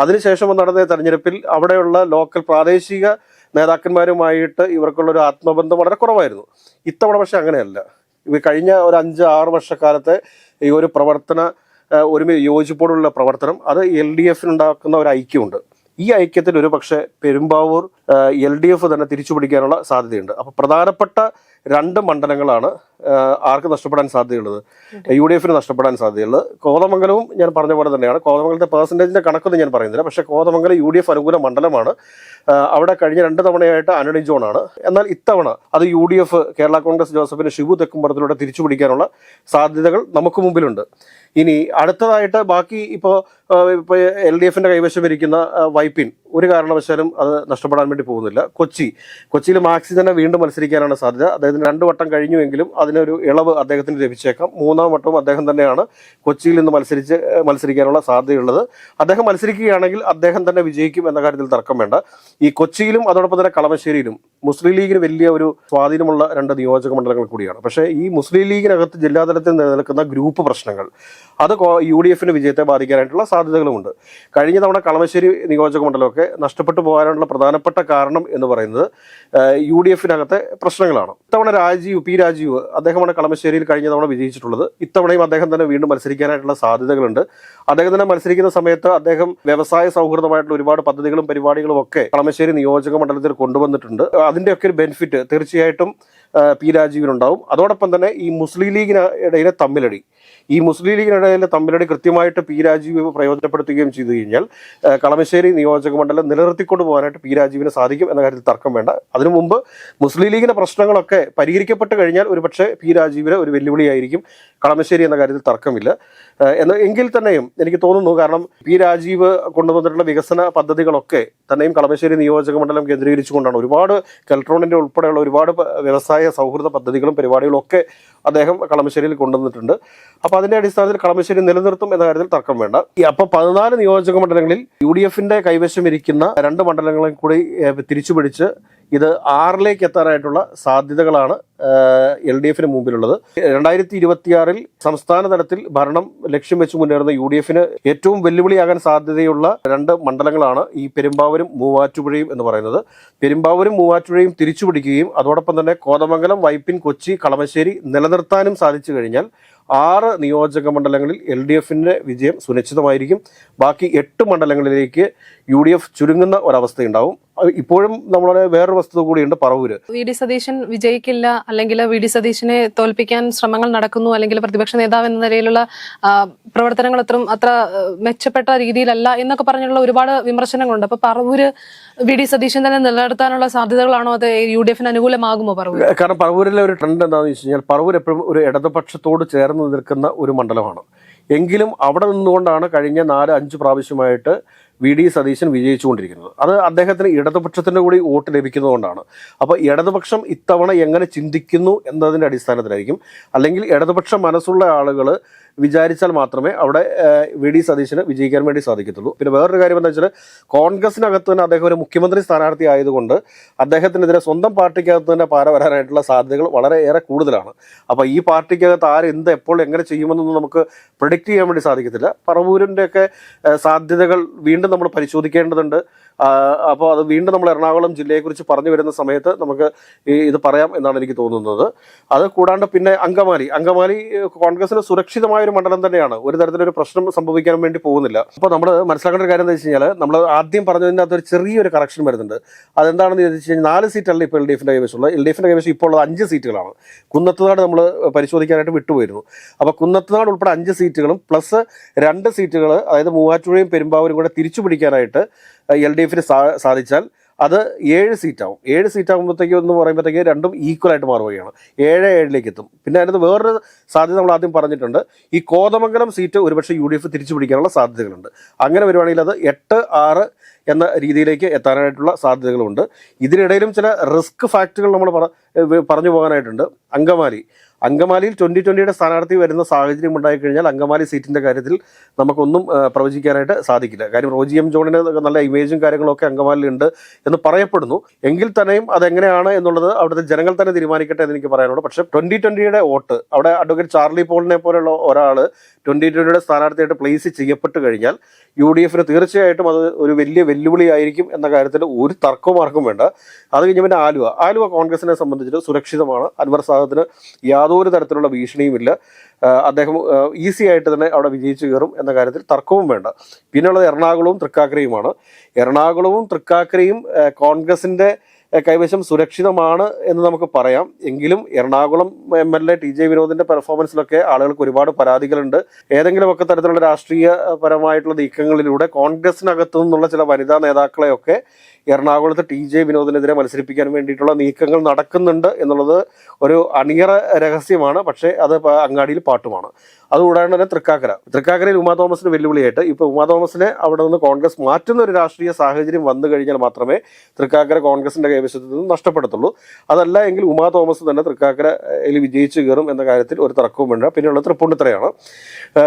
അതിനുശേഷം നടന്ന തെരഞ്ഞെടുപ്പിൽ അവിടെയുള്ള ലോക്കൽ പ്രാദേശിക നേതാക്കന്മാരുമായിട്ട് ഇവർക്കുള്ള ഒരു ആത്മബന്ധം വളരെ കുറവായിരുന്നു. ഇത്തവണ പക്ഷെ അങ്ങനെയല്ല. കഴിഞ്ഞ ഒരു 5-6 വർഷക്കാലത്തെ ഈ ഒരു യോജിപ്പോടുള്ള പ്രവർത്തനം, അത് LDF ഉണ്ടാക്കുന്ന ഒരു ഐക്യമുണ്ട്. ഈ ഐക്യത്തിൽ ഒരു പക്ഷേ പെരുമ്പാവൂർ LDF തന്നെ തിരിച്ചു പിടിക്കാനുള്ള സാധ്യതയുണ്ട്. അപ്പോൾ പ്രധാനപ്പെട്ട 2 മണ്ഡലങ്ങളാണ് ആർക്ക് നഷ്ടപ്പെടാൻ സാധ്യതയുള്ളത്, UDFന് നഷ്ടപ്പെടാൻ സാധ്യതയുള്ളത്. കോതമംഗലവും ഞാൻ പറഞ്ഞ പോലെ തന്നെയാണ്. കോതമംഗലത്തെ പെർസെൻറ്റേജിന്റെ കണക്കൊന്നും ഞാൻ പറയുന്നില്ല, പക്ഷേ കോതമംഗലം UDF അനുകൂല മണ്ഡലമാണ്. അവിടെ കഴിഞ്ഞ 2 തവണയായിട്ട് ആന്റണി ജോൺ ആണ്. എന്നാൽ ഇത്തവണ അത് UDF കേരള കോൺഗ്രസ് ജോസഫിന് ഷിബു തെക്കുംപുറത്തിലൂടെ തിരിച്ചു പിടിക്കാനുള്ള സാധ്യതകൾ നമുക്ക് മുമ്പിലുണ്ട്. ഇനി അടുത്തതായിട്ട് ബാക്കി ഇപ്പോൾ LDFന്റെ കൈവശം ഇരിക്കുന്ന വൈപ്പിൻ ഒരു കാരണവശാലും അത് നഷ്ടപ്പെടാൻ വേണ്ടി പോകുന്നില്ല. കൊച്ചിയിൽ മാക്സി തന്നെ വീണ്ടും മത്സരിക്കാനാണ് സാധ്യത. അദ്ദേഹത്തിന് 2 വട്ടം കഴിഞ്ഞുവെങ്കിലും അതിനൊരു ഇളവ് അദ്ദേഹത്തിന് ലഭിച്ചേക്കാം. 3-ാം വട്ടവും അദ്ദേഹം തന്നെയാണ് കൊച്ചിയിൽ നിന്ന് മത്സരിക്കാനുള്ള സാധ്യതയുള്ളത്. അദ്ദേഹം മത്സരിക്കുകയാണെങ്കിൽ അദ്ദേഹം തന്നെ വിജയിക്കും എന്ന കാര്യത്തിൽ തർക്കം വേണ്ട. ഈ കൊച്ചിയിലും അതോടൊപ്പം തന്നെ കളമശ്ശേരിയിലും മുസ്ലിം ലീഗിന് വലിയ ഒരു സ്വാധീനമുള്ള 2 നിയോജക മണ്ഡലങ്ങൾ കൂടിയാണ്. പക്ഷേ ഈ മുസ്ലിം ലീഗിനകത്ത് ജില്ലാതലത്തിൽ നിലനിൽക്കുന്ന ഗ്രൂപ്പ് പ്രശ്നങ്ങൾ അത് UDFന് വിജയത്തെ ബാധിക്കാനായിട്ടുള്ള സാധ്യതകളുമുണ്ട്. കഴിഞ്ഞ തവണ കളമശ്ശേരി നിയോജക മണ്ഡലമൊക്കെ നഷ്ടപ്പെട്ടു പോകാനുള്ള പ്രധാനപ്പെട്ട കാരണം എന്ന് പറയുന്നത് UDFനകത്തെ പ്രശ്നങ്ങളാണ്. ഇത്തവണ P രാജീവ് അദ്ദേഹമാണ് കളമശ്ശേരിയിൽ കഴിഞ്ഞ തവണ വിജയിച്ചിട്ടുള്ളത്. ഇത്തവണയും അദ്ദേഹം തന്നെ വീണ്ടും മത്സരിക്കാനായിട്ടുള്ള സാധ്യതകളുണ്ട്. അദ്ദേഹം തന്നെ മത്സരിക്കുന്ന സമയത്ത് അദ്ദേഹം വ്യവസായ സൗഹൃദമായിട്ടുള്ള ഒരുപാട് പദ്ധതികളും പരിപാടികളും ഒക്കെ കളമശ്ശേരി നിയോജക മണ്ഡലത്തിൽ കൊണ്ടുവന്നിട്ടുണ്ട്. അതിൻ്റെയൊക്കെ ഒരു ബെനിഫിറ്റ് തീർച്ചയായിട്ടും P രാജീവിനുണ്ടാവും. അതോടൊപ്പം തന്നെ ഈ മുസ്ലിം ലീഗിനിടയിലെ തമ്മിലടി കൃത്യമായിട്ട് P രാജീവ് പ്രയോജനപ്പെടുത്തുകയും ചെയ്തു കഴിഞ്ഞാൽ കളമശ്ശേരി നിയോജക മണ്ഡലം നിലനിർത്തിക്കൊണ്ട് പോകാനായിട്ട് P രാജീവിന് സാധിക്കും എന്ന കാര്യത്തിൽ തർക്കം വേണ്ട. അതിനു മുമ്പ് മുസ്ലിം ലീഗിന്റെ പ്രശ്നങ്ങളൊക്കെ പരിഹരിക്കപ്പെട്ട് കഴിഞ്ഞാൽ ഒരുപക്ഷെ P രാജീവിന് ഒരു വെല്ലുവിളിയായിരിക്കും കളമശ്ശേരി എന്ന കാര്യത്തിൽ തർക്കമില്ല. എങ്കിൽ തന്നെയും എനിക്ക് തോന്നുന്നു, കാരണം P രാജീവ് കൊണ്ടുവന്നിട്ടുള്ള വികസന പദ്ധതികളൊക്കെ തന്നെയും കളമശ്ശേരി നിയോജക മണ്ഡലം കേന്ദ്രീകരിച്ചുകൊണ്ടാണ്. ഒരുപാട് കെൽട്രോണിന്റെ ഉൾപ്പെടെയുള്ള ഒരുപാട് വ്യവസായ സൗഹൃദ പദ്ധതികളും പരിപാടികളും ഒക്കെ അദ്ദേഹം കളമശ്ശേരിയിൽ കൊണ്ടുവന്നിട്ടുണ്ട്. അപ്പോൾ അതിന്റെ അടിസ്ഥാനത്തിൽ കളമശ്ശേരി നിലനിർത്തും എന്ന കാര്യത്തിൽ തർക്കം വേണ്ട. അപ്പോൾ 14 നിയോജക മണ്ഡലങ്ങളിൽ UDFന്റെ കൈവശം ഇരിക്കുന്ന 2 മണ്ഡലങ്ങളും കൂടി തിരിച്ചുപിടിച്ച് ഇത് 6ലേക്ക് എത്താനായിട്ടുള്ള സാധ്യതകളാണ് LDF മുമ്പിലുള്ളത്. 2026 സംസ്ഥാന തലത്തിൽ ഭരണം ലക്ഷ്യം വെച്ച് മുന്നേറുന്ന UDF ഏറ്റവും വെല്ലുവിളിയാകാൻ സാധ്യതയുള്ള 2 മണ്ഡലങ്ങളാണ് ഈ പെരുമ്പാവൂരും മൂവാറ്റുപുഴയും എന്ന് പറയുന്നത്. പെരുമ്പാവൂരും മൂവാറ്റുപുഴയും തിരിച്ചുപിടിക്കുകയും അതോടൊപ്പം തന്നെ കോതമംഗലം, വൈപ്പിൻ, കൊച്ചി, കളമശ്ശേരി നിലനിർത്താനും സാധിച്ചു കഴിഞ്ഞാൽ 6 നിയോജക മണ്ഡലങ്ങളിൽ LDF വിജയം സുനിശ്ചിതമായിരിക്കും. ബാക്കി 8 മണ്ഡലങ്ങളിലേക്ക് UDF ചുരുങ്ങുന്ന ഒരവസ്ഥയുണ്ടാവും. ഇപ്പോഴും നമ്മുടെ വേറൊരു വസ്തുത കൂടിയുണ്ട്, പറവൂര്. VD സതീശൻ വിജയിക്കില്ല, അല്ലെങ്കിൽ VD സതീശനെ തോൽപ്പിക്കാൻ ശ്രമങ്ങൾ നടക്കുന്നു, അല്ലെങ്കിൽ പ്രതിപക്ഷ നേതാവ് എന്ന നിലയിലുള്ള പ്രവർത്തനങ്ങൾ അത്ര മെച്ചപ്പെട്ട രീതിയിലല്ല എന്നൊക്കെ പറഞ്ഞുള്ള ഒരുപാട് വിമർശനങ്ങളുണ്ട്. അപ്പൊ പറവൂര് VD സതീശൻ തന്നെ നിലനിർത്താനുള്ള സാധ്യതകളാണോ, അത് UDF അനുകൂലമാകുമോ പറവൂർ? കാരണം പറവൂരിലെ ഒരു ട്രെൻഡ് എന്താണെന്ന് വെച്ച് കഴിഞ്ഞാൽ, പറവൂർ എപ്പോഴും ഒരു ഇടതുപക്ഷത്തോട് ചേർന്ന് നിൽക്കുന്ന ഒരു മണ്ഡലമാണ്. എങ്കിലും അവിടെ നിന്നുകൊണ്ടാണ് കഴിഞ്ഞ 4-5 പ്രാവശ്യമായിട്ട് VD സതീശൻ വിജയിച്ചുകൊണ്ടിരിക്കുന്നത്. അത് അദ്ദേഹത്തിന് ഇടതുപക്ഷത്തിൻ്റെ കൂടി വോട്ട് ലഭിക്കുന്നതുകൊണ്ടാണ്. അപ്പോൾ ഇടതുപക്ഷം ഇത്തവണ എങ്ങനെ ചിന്തിക്കുന്നു എന്നതിൻ്റെ അടിസ്ഥാനത്തിലായിരിക്കും. അല്ലെങ്കിൽ ഇടതുപക്ഷ മനസ്സുള്ള ആളുകൾ വിചാരിച്ചാൽ മാത്രമേ അവിടെ VD സതീശന് വിജയിക്കാൻ വേണ്ടി സാധിക്കത്തുള്ളൂ. പിന്നെ വേറൊരു കാര്യം എന്താ വെച്ചാൽ, കോൺഗ്രസിനകത്ത് തന്നെ അദ്ദേഹം ഒരു മുഖ്യമന്ത്രി സ്ഥാനാർത്ഥി ആയതുകൊണ്ട് അദ്ദേഹത്തിനെതിരെ സ്വന്തം പാർട്ടിക്കകത്ത് തന്നെ പാര വരാനായിട്ടുള്ള സാധ്യതകൾ വളരെയേറെ കൂടുതലാണ്. അപ്പോൾ ഈ പാർട്ടിക്കകത്ത് എന്ത് എപ്പോൾ എങ്ങനെ ചെയ്യുമെന്നൊന്നും നമുക്ക് പ്രെഡിക്റ്റ് ചെയ്യാൻ വേണ്ടി സാധിക്കത്തില്ല. പറവൂരിൻ്റെയൊക്കെ സാധ്യതകൾ വീണ്ടും നമ്മൾ പരിശോധിക്കേണ്ടതുണ്ട്. അപ്പോൾ അത് വീണ്ടും നമ്മൾ എറണാകുളം ജില്ലയെക്കുറിച്ച് പറഞ്ഞു വരുന്ന സമയത്ത് നമുക്ക് ഇത് പറയാം എന്നാണ് എനിക്ക് തോന്നുന്നത്. അത് കൂടാണ്ട് പിന്നെ അങ്കമാലി കോൺഗ്രസിന് സുരക്ഷിതമായ ഒരു മണ്ഡലം തന്നെയാണ്. ഒരു തരത്തിലൊരു പ്രശ്നം സംഭവിക്കാൻ വേണ്ടി പോകുന്നില്ല. അപ്പോൾ നമ്മൾ മനസ്സിലാക്കേണ്ട ഒരു കാര്യം എന്താ വെച്ച് കഴിഞ്ഞാൽ, നമ്മൾ ആദ്യം പറഞ്ഞതിൻ്റെ അകത്തൊരു ചെറിയൊരു കറക്ഷൻ വരുന്നുണ്ട്. അതെന്താണെന്ന് ചോദിച്ചു കഴിഞ്ഞാൽ, 4 സീറ്റല്ല ഇപ്പോൾ LDFിൻ്റെ കൈവശമുള്ളത്. LDFിൻ്റെ കൈവശം ഇപ്പോൾ ഉള്ളത് 5 സീറ്റുകളാണ്. കുന്നത്തുനാട് നമ്മൾ പരിശോധിക്കാനായിട്ട് വിട്ടുപോയിരുന്നു. അപ്പോൾ കുന്നത്തുനാട് ഉൾപ്പെടെ 5 സീറ്റുകളും പ്ലസ് 2 സീറ്റുകൾ, അതായത് മൂവാറ്റുപുഴയും പെരുമ്പാവൂരും കൂടെ തിരിച്ചു പിടിക്കാനായിട്ട് LDFിന് സാധിച്ചാൽ അത് 7 സീറ്റാവും. 7 സീറ്റാകുമ്പോഴത്തേക്കും എന്ന് പറയുമ്പോഴത്തേക്ക് രണ്ടും ഈക്വൽ ആയിട്ട് മാറുകയാണ്. 7-7ലേക്ക് എത്തും. പിന്നെ അതിനകത്ത് വേറൊരു സാധ്യത നമ്മൾ ആദ്യം പറഞ്ഞിട്ടുണ്ട്. ഈ കോതമംഗലം സീറ്റ് ഒരുപക്ഷെ UDF തിരിച്ചു പിടിക്കാനുള്ള സാധ്യതകളുണ്ട്. അങ്ങനെ വരുവാണെങ്കിൽ അത് 8-6 എന്ന രീതിയിലേക്ക് എത്താനായിട്ടുള്ള സാധ്യതകളുണ്ട്. ഇതിനിടയിലും ചില റിസ്ക് ഫാക്ടറുകൾ നമ്മൾ പറഞ്ഞു പോകാനായിട്ടുണ്ട്. അങ്കമാലിയിൽ 2020 സ്ഥാനാർത്ഥി വരുന്ന സാഹചര്യം ഉണ്ടായിക്കഴിഞ്ഞാൽ അങ്കമാലി സീറ്റിൻ്റെ കാര്യത്തിൽ നമുക്കൊന്നും പ്രവചിക്കാനായിട്ട് സാധിക്കില്ല. കാര്യം റോജി M. ജോണിന് നല്ല ഇമേജും കാര്യങ്ങളൊക്കെ അങ്കമാലിയിലുണ്ട് എന്ന് പറയപ്പെടുന്നു. എങ്കിൽ തന്നെയും അതെങ്ങനെയാണ് എന്നുള്ളത് അവിടുത്തെ ജനങ്ങൾ തന്നെ തീരുമാനിക്കട്ടെ എന്ന് എനിക്ക് പറയാനുള്ളൂ. പക്ഷേ 2020 വോട്ട് അവിടെ അഡ്വക്കേറ്റ് ചാർലി പോളിനെ പോലെയുള്ള ഒരാൾ 2020 സ്ഥാനാർത്ഥിയായിട്ട് പ്ലേസ് ചെയ്യപ്പെട്ട് കഴിഞ്ഞാൽ UDFിന് തീർച്ചയായിട്ടും അത് ഒരു വലിയ വെല്ലുവിളിയായിരിക്കും എന്ന കാര്യത്തിൽ ഒരു തർക്കവും വേണ്ട. അത് കഴിഞ്ഞ് പിന്നെ ആലുവ കോൺഗ്രസിനെ സംബന്ധിച്ചിട്ട് സുരക്ഷിതമാണ്. അൻവർ സാദത്തിന് യാതൊരു തരത്തിലുള്ള ഭീഷണിയുമില്ല. അദ്ദേഹം ഈസി ആയിട്ട് തന്നെ അവിടെ വിജയിച്ചു കയറും എന്ന കാര്യത്തിൽ തർക്കവും വേണ്ട. പിന്നെയുള്ളത് എറണാകുളവും തൃക്കാക്കരയും കോൺഗ്രസിൻ്റെ കൈവശം സുരക്ഷിതമാണ് എന്ന് നമുക്ക് പറയാം. എങ്കിലും എറണാകുളം MLA TJ വിനോദിന്റെ പെർഫോമൻസിലൊക്കെ ആളുകൾക്ക് ഒരുപാട് പരാതികളുണ്ട്. ഏതെങ്കിലുമൊക്കെ തരത്തിലുള്ള രാഷ്ട്രീയപരമായിട്ടുള്ള നീക്കങ്ങളിലൂടെ കോൺഗ്രസിനകത്തു നിന്നുള്ള ചില വനിതാ നേതാക്കളെയൊക്കെ എറണാകുളത്ത് TJ വിനോദിനെതിരെ മത്സരിപ്പിക്കാൻ വേണ്ടിയിട്ടുള്ള നീക്കങ്ങൾ നടക്കുന്നുണ്ട് എന്നുള്ളത് ഒരു അണിയറ രഹസ്യമാണ്. പക്ഷേ അത് അങ്ങാടിയിൽ പാട്ടുമാണ്. അതുകൂടാണ്ട് തന്നെ തൃക്കാക്കരയിൽ ഉമാ തോമസിന് വെല്ലുവിളിയായിട്ട് ഇപ്പോൾ ഉമാ തോമസിനെ അവിടെ നിന്ന് കോൺഗ്രസ് മാറ്റുന്ന ഒരു രാഷ്ട്രീയ സാഹചര്യം വന്നു കഴിഞ്ഞാൽ മാത്രമേ തൃക്കാക്കര കോൺഗ്രസിന്റെ കൈവശത്തിൽ നിന്ന് നഷ്ടപ്പെടത്തുള്ളൂ. അതല്ല എങ്കിൽ ഉമാ തോമസ് തന്നെ തൃക്കാക്കരയിൽ വിജയിച്ചു കയറും എന്ന കാര്യത്തിൽ ഒരു തർക്കവും വേണ്ട. പിന്നെയുള്ളത് തൃപ്പൂണിത്തുറയാണ്.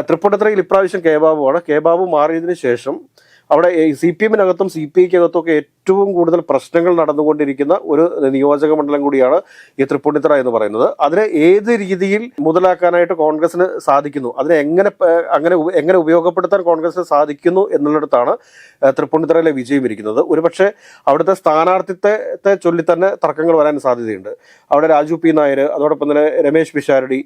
തൃപ്പൂണിത്തുറയിൽ ഇപ്രാവശ്യം കെ ബാബു മാറിയതിനു ശേഷം അവിടെ CPM-നകത്തും CPI-ക്കകത്തും ഒക്കെ ഏറ്റവും കൂടുതൽ പ്രശ്നങ്ങൾ നടന്നുകൊണ്ടിരിക്കുന്ന ഒരു നിയോജക മണ്ഡലം കൂടിയാണ് ഈ തൃപ്പൂണിത്തുറ എന്ന് പറയുന്നത്. അതിനെ ഏത് രീതിയിൽ മുതലാക്കാനായിട്ട് കോൺഗ്രസിന് സാധിക്കുന്നു, അതിനെ എങ്ങനെ ഉപയോഗപ്പെടുത്താൻ കോൺഗ്രസിന് സാധിക്കുന്നു എന്നുള്ളിടത്താണ് തൃപ്പൂണിത്തുറയിലെ വിജയം ഇരിക്കുന്നത്. ഒരുപക്ഷെ അവിടുത്തെ സ്ഥാനാർത്ഥിത്വത്തെ ചൊല്ലി തന്നെ തർക്കങ്ങൾ വരാൻ സാധ്യതയുണ്ട്. അവിടെ രാജു P. നായർ, അതോടൊപ്പം തന്നെ രമേശ് പിഷാരടി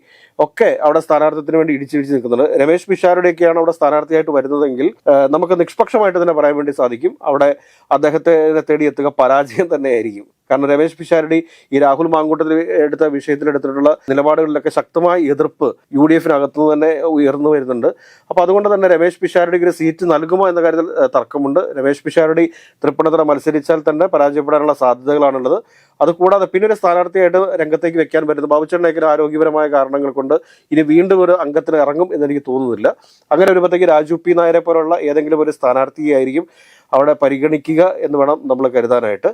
ഒക്കെ അവിടെ സ്ഥാനാർത്ഥിത്വത്തിന് വേണ്ടി ഇടിച്ചിടിച്ച് നിൽക്കുന്നുണ്ട്. രമേശ് പിഷാരടിയൊക്കെയാണ് അവിടെ സ്ഥാനാർത്ഥിയായിട്ട് വരുന്നതെങ്കിൽ നമുക്ക് നിഷ്പക്ഷമായിട്ട് തന്നെ പറയാൻ വേണ്ടി സാധിക്കും അവിടെ അദ്ദേഹത്തെ തേടിയെത്തുക പരാജയം തന്നെയായിരിക്കും. കാരണം രമേശ് പിഷാരടി ഈ രാഹുൽ മാങ്കൂട്ടത്തിൽ വിഷയത്തിലെടുത്തിട്ടുള്ള നിലപാടുകളിലൊക്കെ ശക്തമായ എതിർപ്പ് UDFിനകത്തുനിന്ന് തന്നെ ഉയർന്നു വരുന്നുണ്ട്. അപ്പോൾ അതുകൊണ്ട് തന്നെ രമേശ് പിഷാരടിക്ക് ഒരു സീറ്റ് നൽകുമോ എന്ന കാര്യത്തിൽ തർക്കമുണ്ട്. രമേശ് പിഷാരടി തൃപ്പൂണിത്തുറ മത്സരിച്ചാൽ തന്നെ പരാജയപ്പെടാനുള്ള സാധ്യതകളാണുള്ളത്. അതുകൂടാതെ പിന്നെ ഒരു സ്ഥാനാർത്ഥിയായിട്ട് രംഗത്തേക്ക് വെക്കാൻ പറ്റുന്നത് ബാബുച്ചേട്ടനേക്ക് ആരോഗ്യപരമായ കാരണങ്ങൾ കൊണ്ട് ഇനി വീണ്ടും ഒരു അംഗത്തിന് ഇറങ്ങും എന്നെനിക്ക് തോന്നുന്നില്ല. അങ്ങനെ വരുമ്പോഴത്തേക്ക് രാജു P. നായരെ പോലുള്ള ഏതെങ്കിലും ഒരു സ്ഥാനാർത്ഥിയായിരിക്കും അവിടെ പരിഗണിക്കുക എന്ന് വേണം നമ്മൾ കരുതാനായിട്ട്.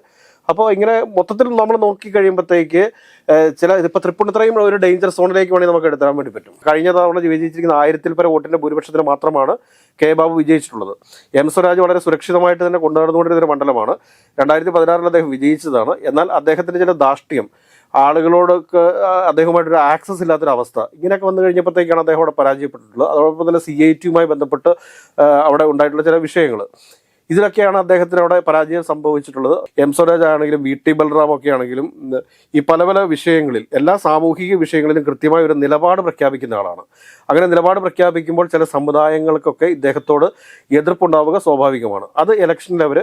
അപ്പോൾ ഇങ്ങനെ മൊത്തത്തിൽ നമ്മൾ നോക്കി കഴിയുമ്പോഴത്തേക്ക് ഇതിപ്പോൾ തൃപ്പൂണിത്തുറയും ഒരു ഡേഞ്ചർ സോണിലേക്ക് വേണമെങ്കിൽ നമുക്ക് എടുത്താൻ വേണ്ടി പറ്റും. കഴിഞ്ഞ തവണ വിജയിച്ചിരിക്കുന്ന 1000-ൽ പരം വോട്ടിന്റെ ഭൂരിപക്ഷത്തിന് മാത്രമാണ് കെ ബാബു വിജയിച്ചിട്ടുള്ളത്. എം സ്വരാജ് വളരെ സുരക്ഷിതമായിട്ട് തന്നെ കൊണ്ടുനടന്നുകൊണ്ടിരുന്ന ഒരു മണ്ഡലമാണ്. 2016 അദ്ദേഹം വിജയിച്ചതാണ്. എന്നാൽ അദ്ദേഹത്തിന്റെ ചില ധാർഷ്ട്യം, ആളുകളോടൊക്കെ അദ്ദേഹമായിട്ടൊരു ആക്സസ് ഇല്ലാത്തൊരവസ്ഥ, ഇങ്ങനെയൊക്കെ വന്നു കഴിഞ്ഞപ്പോഴത്തേക്കാണ് അദ്ദേഹം അവിടെ പരാജയപ്പെട്ടിട്ടുള്ളത്. അതോടൊപ്പം തന്നെ CIT-യുമായി ബന്ധപ്പെട്ട് അവിടെ ഉണ്ടായിട്ടുള്ള ചില വിഷയങ്ങൾ, ഇതിലൊക്കെയാണ് അദ്ദേഹത്തിന് അവിടെ പരാജയം സംഭവിച്ചിട്ടുള്ളത്. എം സ്വരാജ് ആണെങ്കിലും VT ബൽറാം ഒക്കെ ആണെങ്കിലും ഈ പല പല വിഷയങ്ങളിൽ, എല്ലാ സാമൂഹിക വിഷയങ്ങളിലും കൃത്യമായ ഒരു നിലപാട് പ്രഖ്യാപിക്കുന്ന ആളാണ്. അങ്ങനെ നിലപാട് പ്രഖ്യാപിക്കുമ്പോൾ ചില സമുദായങ്ങൾക്കൊക്കെ ഇദ്ദേഹത്തോട് എതിർപ്പുണ്ടാവുക സ്വാഭാവികമാണ്. അത് ഇലക്ഷനിൽ അവർ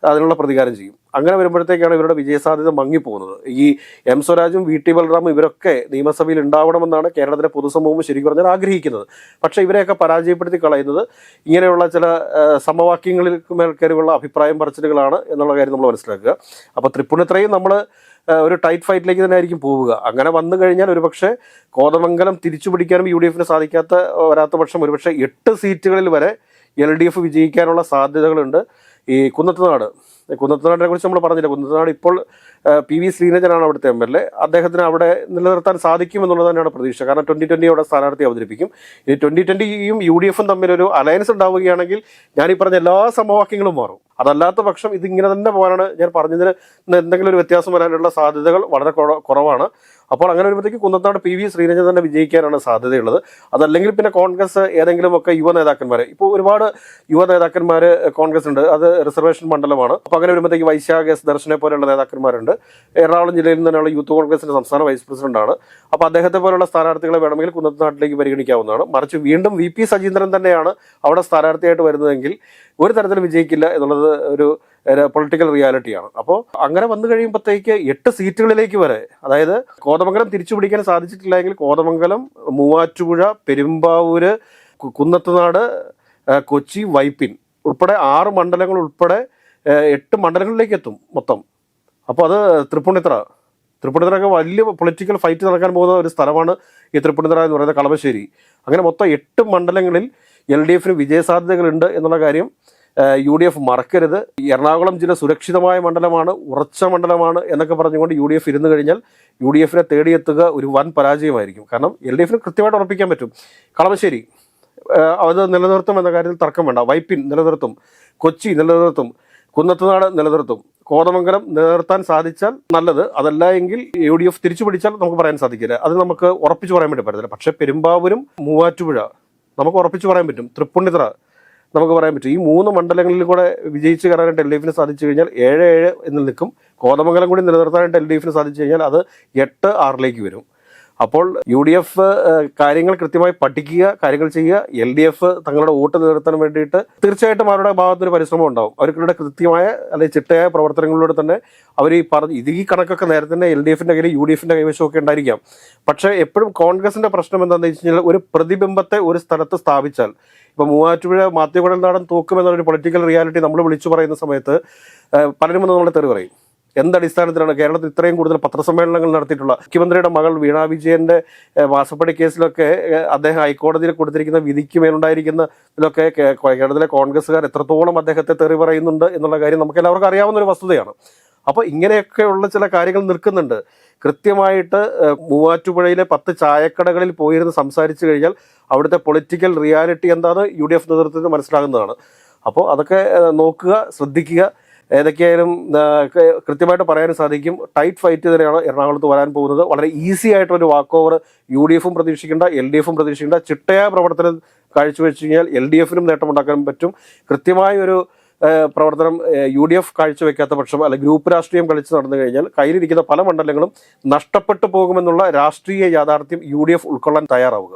അതിനുള്ള പ്രതികാരം ചെയ്യും. അങ്ങനെ വരുമ്പോഴത്തേക്കാണ് ഇവരുടെ വിജയസാധ്യത മങ്ങിപ്പോകുന്നത്. ഈ എം സ്വരാജും VT ബൽറാമും ഇവരൊക്കെ നിയമസഭയിൽ ഉണ്ടാവണമെന്നാണ് കേരളത്തിലെ പൊതുസമൂഹം ശരിക്കും പറഞ്ഞാൽ ആഗ്രഹിക്കുന്നത്. പക്ഷേ ഇവരെയൊക്കെ പരാജയപ്പെടുത്തി കളയുന്നത് ഇങ്ങനെയുള്ള ചില സമവാക്യങ്ങളിൽ മേൽക്കരുള്ള അഭിപ്രായം പറച്ചിലുകളാണ് എന്നുള്ള കാര്യം നമ്മൾ മനസ്സിലാക്കുക. അപ്പോൾ തൃപ്പൂണിത്തുറയും നമ്മൾ ഒരു ടൈറ്റ് ഫൈറ്റിലേക്ക് തന്നെ ആയിരിക്കും പോവുക. അങ്ങനെ വന്നു കഴിഞ്ഞാൽ ഒരുപക്ഷെ കോതമംഗലം തിരിച്ചു പിടിക്കാനും UDF-ന് വരാത്ത പക്ഷം ഒരുപക്ഷെ 8 സീറ്റുകളിൽ വരെ LDF വിജയിക്കാനുള്ള സാധ്യതകളുണ്ട്. ഈ കുന്നത്തുനാടിനെ കുറിച്ച് നമ്മൾ പറഞ്ഞില്ല. കുന്നത്തുനാട് ഇപ്പോൾ PV ശ്രീനജനാണ് അവിടുത്തെ MLA. അദ്ദേഹത്തിന് അവിടെ നിലനിർത്താൻ സാധിക്കുമെന്നുള്ളത് തന്നെയാണ് പ്രതീക്ഷ. കാരണം 2020 അവിടെ സ്ഥാനാർത്ഥി അവതരിപ്പിക്കും. ഈ 2020-യും UDF-ഉം തമ്മിലൊരു അലയൻസ് ഉണ്ടാവുകയാണെങ്കിൽ ഞാൻ ഈ പറഞ്ഞ എല്ലാ സമവാക്യങ്ങളും മാറും. അതല്ലാത്ത പക്ഷം ഇതിങ്ങനെ തന്നെ പോകാനാണ് ഞാൻ പറഞ്ഞതിന് എന്തെങ്കിലും ഒരു വ്യത്യാസം വരാനുള്ള സാധ്യതകൾ വളരെ കുറവാണ്. അപ്പോൾ അങ്ങനെ വരുമ്പോഴത്തേക്ക് കുന്നത്താട് PV ശ്രീരഞ്ജൻ തന്നെ വിജയിക്കാനാണ് സാധ്യതയുള്ളത്. അതല്ലെങ്കിൽ പിന്നെ കോൺഗ്രസ് ഏതെങ്കിലുമൊക്കെ യുവ നേതാക്കന്മാർ, ഇപ്പോൾ ഒരുപാട് യുവ നേതാക്കന്മാർ കോൺഗ്രസ് ഉണ്ട്, അത് റിസർവേഷൻ മണ്ഡലമാണ്. അപ്പോൾ അങ്ങനെ വരുമ്പോഴത്തേക്ക് വൈശാഖ് S ദർശനെ പോലെയുള്ള നേതാക്കന്മാരുണ്ട്. എറണാകുളം ജില്ലയിൽ നിന്നുള്ള യൂത്ത് കോൺഗ്രസിന്റെ സംസ്ഥാന വൈസ് പ്രസിഡന്റാണ്. അപ്പോൾ അദ്ദേഹത്തെ പോലുള്ള സ്ഥാനാർത്ഥികളെ വേണമെങ്കിൽ കുന്നത്തുനാട്ടിലേക്ക് പരിഗണിക്കാവുന്നതാണ്. മറിച്ച് വീണ്ടും VP സജീന്ദ്രൻ തന്നെയാണ് അവിടെ സ്ഥാനാർത്ഥിയായിട്ട് വരുന്നതെങ്കിൽ ഒരു തരത്തിലും വിജയിക്കില്ല എന്നുള്ളത് ഒരു പൊളിറ്റിക്കൽ റിയാലിറ്റിയാണ്. അപ്പോൾ അങ്ങനെ വന്നു കഴിയുമ്പോഴത്തേക്ക് 8 സീറ്റുകളിലേക്ക് വരെ, അതായത് കോതമംഗലം തിരിച്ചു പിടിക്കാൻ സാധിച്ചിട്ടില്ല എങ്കിൽ കോതമംഗലം, മൂവാറ്റുപുഴ, പെരുമ്പാവൂര്, കുന്നത്തുനാട്, കൊച്ചി, വൈപ്പിൻ ഉൾപ്പെടെ 6 മണ്ഡലങ്ങൾ ഉൾപ്പെടെ 8 മണ്ഡലങ്ങളിലേക്ക് എത്തും മൊത്തം. അപ്പോൾ അത് തൃപ്പൂണിത്തുറയൊക്കെ വലിയ പൊളിറ്റിക്കൽ ഫൈറ്റ് നടക്കാൻ പോകുന്ന ഒരു സ്ഥലമാണ് ഈ തൃപ്പൂണിത്തുറ എന്ന് പറയുന്നത്, കളമശ്ശേരി. അങ്ങനെ മൊത്തം 8 മണ്ഡലങ്ങളിൽ LDF-ന് വിജയസാധ്യതകളുണ്ട് എന്നുള്ള കാര്യം UDF മറക്കരുത്. എറണാകുളം ജില്ല സുരക്ഷിതമായ മണ്ഡലമാണ്, ഉറച്ച മണ്ഡലമാണ് എന്നൊക്കെ പറഞ്ഞുകൊണ്ട് UDF ഇരുന്ന് കഴിഞ്ഞാൽ UDF-നെ തേടിയെത്തുക ഒരു വൻ പരാജയമായിരിക്കും. കാരണം LDF-ന് കൃത്യമായിട്ട് ഉറപ്പിക്കാൻ പറ്റും. കളമശ്ശേരി അത് നിലനിർത്തും എന്ന കാര്യത്തിൽ തർക്കം വേണ്ട. വൈപ്പിൻ നിലനിർത്തും, കൊച്ചി നിലനിർത്തും, കുന്നത്തുനാട് നിലനിർത്തും, കോതമംഗലം നിലനിർത്താൻ സാധിച്ചാൽ നല്ലത്. അതല്ല എങ്കിൽ UDF തിരിച്ചു പിടിച്ചാൽ നമുക്ക് പറയാൻ സാധിക്കില്ല. അത് നമുക്ക് ഉറപ്പിച്ചു പറയാൻ വേണ്ടി പറ്റത്തില്ല. പക്ഷേ പെരുമ്പാവൂരും മൂവാറ്റുപുഴ നമുക്ക് ഉറപ്പിച്ചു പറയാൻ പറ്റും. തൃപ്പൂണിത്തുറ നമുക്ക് പറയാൻ പറ്റും. ഈ 3 മണ്ഡലങ്ങളിൽ കൂടെ വിജയിച്ച് കയറാനായിട്ട് LDF-ന് സാധിച്ചു കഴിഞ്ഞാൽ 7-7 എന്ന് നിൽക്കും. കോതമംഗലം കൂടി നിലനിർത്താനായിട്ട് LDF-ന് സാധിച്ചു കഴിഞ്ഞാൽ അത് 8-6 വരും. അപ്പോൾ UDF കാര്യങ്ങൾ കൃത്യമായി പഠിക്കുക, കാര്യങ്ങൾ ചെയ്യുക. LDF തങ്ങളുടെ വോട്ട് നിലനിർത്താൻ വേണ്ടിയിട്ട് തീർച്ചയായിട്ടും അവരുടെ ഭാഗത്തൊരു പരിശ്രമം ഉണ്ടാവും. അവരുടെ കൃത്യമായ അല്ലെങ്കിൽ ചിട്ടയായ പ്രവർത്തനങ്ങളിലൂടെ തന്നെ അവർ ഈ കണക്കൊക്കെ നേരത്തെ തന്നെ LDF-ന്റെ കയ്യിൽ UDF-ന്റെ കൈവശമൊക്കെ ഉണ്ടായിരിക്കാം. പക്ഷേ എപ്പോഴും കോൺഗ്രസിന്റെ പ്രശ്നം എന്താണെന്ന് വെച്ച് കഴിഞ്ഞാൽ ഒരു പ്രതിബിംബത്തെ ഒരു സ്ഥലത്ത് സ്ഥാപിച്ചാൽ, ഇപ്പോൾ മൂവാറ്റുപുഴ മാത്യു കുഴൽനാടൻ തോക്കുമെന്നൊരു പൊളിറ്റിക്കൽ റിയാലിറ്റി നമ്മൾ വിളിച്ചു പറയുന്ന സമയത്ത് പലരും വന്ന് നമ്മളെ തെറി പറയും. എന്തടിസ്ഥാനത്തിലാണ് കേരളത്തിൽ ഇത്രയും കൂടുതൽ പത്രസമ്മേളനങ്ങൾ നടത്തിയിട്ടുള്ള മുഖ്യമന്ത്രിയുടെ മകൾ വീണ വിജയന്റെ മാസപ്പടി കേസിലൊക്കെ അദ്ദേഹം ഹൈക്കോടതിയിൽ കൊടുത്തിരിക്കുന്ന വിധിക്ക് മേലുണ്ടായിരിക്കുന്ന ഇതിലൊക്കെ കേരളത്തിലെ കോൺഗ്രസ്സുകാർ എത്രത്തോളം അദ്ദേഹത്തെ തെറി പറയുന്നുണ്ട് എന്നുള്ള കാര്യം നമുക്ക് എല്ലാവർക്കും അറിയാവുന്ന ഒരു വസ്തുതയാണ്. അപ്പോൾ ഇങ്ങനെയൊക്കെയുള്ള ചില കാര്യങ്ങൾ നിൽക്കുന്നുണ്ട്. കൃത്യമായിട്ട് മൂവാറ്റുപുഴയിലെ 10 ചായക്കടകളിൽ പോയിരുന്ന് സംസാരിച്ചു കഴിഞ്ഞാൽ അവിടുത്തെ പൊളിറ്റിക്കൽ റിയാലിറ്റി എന്താണ് UDF നേതൃത്വത്തിന് മനസ്സിലാകുന്നതാണ്. അപ്പോൾ അതൊക്കെ നോക്കുക, ശ്രദ്ധിക്കുക. ഏതൊക്കെയായാലും കൃത്യമായിട്ട് പറയാനും സാധിക്കും. ടൈറ്റ് ഫൈറ്റ് തന്നെയാണ് എറണാകുളത്ത് വരാൻ പോകുന്നത്. വളരെ ഈസി ആയിട്ടൊരു വാക്ക് ഓവർ UDF-ഉം പ്രതീക്ഷിക്കേണ്ട, LDF-ഉം പ്രതീക്ഷിക്കേണ്ട. ചിട്ടയായ പ്രവർത്തനം കാഴ്ചവെച്ച് കഴിഞ്ഞാൽ LDF-നും നേട്ടമുണ്ടാക്കാൻ പറ്റും. കൃത്യമായ ഒരു പ്രവർത്തനം UDF കാഴ്ചവെക്കാത്ത പക്ഷം, അല്ലെങ്കിൽ ഗ്രൂപ്പ് രാഷ്ട്രീയം കളിച്ച് നടന്നു കഴിഞ്ഞാൽ കയ്യിലിരിക്കുന്ന പല മണ്ഡലങ്ങളും നഷ്ടപ്പെട്ടു പോകുമെന്നുള്ള രാഷ്ട്രീയ യാഥാർത്ഥ്യം UDF ഉൾക്കൊള്ളാൻ തയ്യാറാവുക.